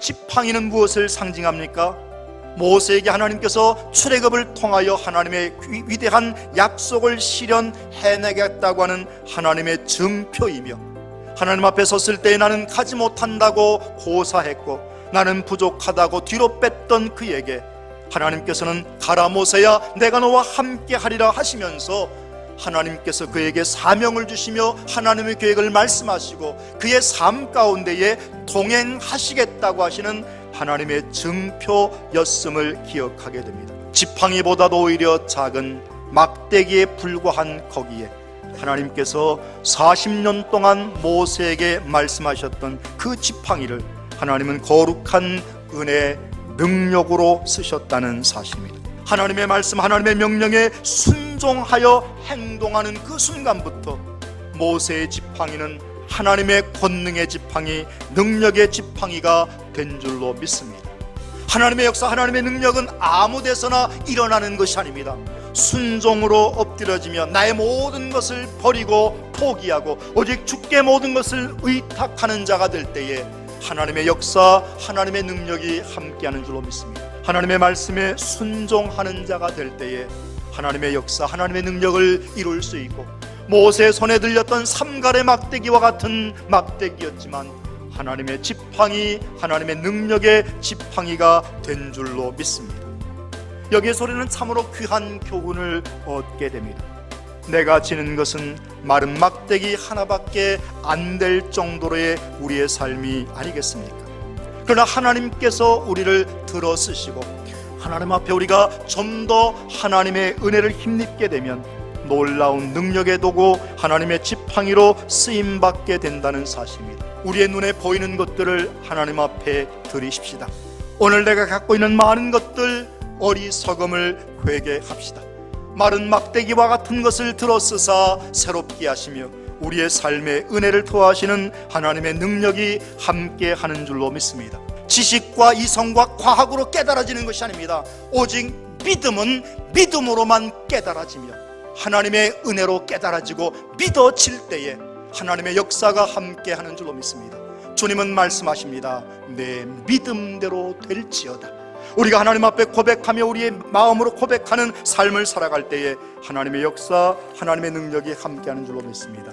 지팡이는 무엇을 상징합니까? 모세에게 하나님께서 출애굽을 통하여 하나님의 위대한 약속을 실현해내겠다고 하는 하나님의 증표이며, 하나님 앞에 섰을 때 나는 가지 못한다고 고사했고 나는 부족하다고 뒤로 뺐던 그에게 하나님께서는 가라 모세야 내가 너와 함께 하리라 하시면서 하나님께서 그에게 사명을 주시며 하나님의 계획을 말씀하시고 그의 삶 가운데에 동행하시겠다고 하시는 하나님의 증표였음을 기억하게 됩니다. 지팡이보다도 오히려 작은 막대기에 불과한 거기에 하나님께서 40년 동안 모세에게 말씀하셨던 그 지팡이를 하나님은 거룩한 은혜의 능력으로 쓰셨다는 사실입니다. 하나님의 말씀, 하나님의 명령에 순종하여 행동하는 그 순간부터 모세의 지팡이는 하나님의 권능의 지팡이, 능력의 지팡이가 된 줄로 믿습니다. 하나님의 역사, 하나님의 능력은 아무 데서나 일어나는 것이 아닙니다. 순종으로 엎드려지며 나의 모든 것을 버리고 포기하고 오직 주께 모든 것을 의탁하는 자가 될 때에 하나님의 역사, 하나님의 능력이 함께하는 줄로 믿습니다. 하나님의 말씀에 순종하는 자가 될 때에 하나님의 역사, 하나님의 능력을 이룰 수 있고, 모세의 손에 들렸던 삼갈의 막대기와 같은 막대기였지만 하나님의 지팡이, 하나님의 능력의 지팡이가 된 줄로 믿습니다. 여기에서 우리는 참으로 귀한 교훈을 얻게 됩니다. 내가 지는 것은 마른 막대기 하나밖에 안 될 정도로의 우리의 삶이 아니겠습니까? 그러나 하나님께서 우리를 들어 쓰시고 하나님 앞에 우리가 좀 더 하나님의 은혜를 힘입게 되면 놀라운 능력의 도구, 하나님의 지팡이로 쓰임받게 된다는 사실입니다. 우리의 눈에 보이는 것들을 하나님 앞에 드리십시다. 오늘 내가 갖고 있는 많은 것들, 어리석음을 회개합시다. 마른 막대기와 같은 것을 들어 쓰사 새롭게 하시며 우리의 삶에 은혜를 토하시는 하나님의 능력이 함께하는 줄로 믿습니다. 지식과 이성과 과학으로 깨달아지는 것이 아닙니다. 오직 믿음은 믿음으로만 깨달아지며 하나님의 은혜로 깨달아지고 믿어질 때에 하나님의 역사가 함께하는 줄로 믿습니다. 주님은 말씀하십니다. 내 믿음대로 될지어다. 우리가 하나님 앞에 고백하며 우리의 마음으로 고백하는 삶을 살아갈 때에 하나님의 역사, 하나님의 능력이 함께하는 줄로 믿습니다.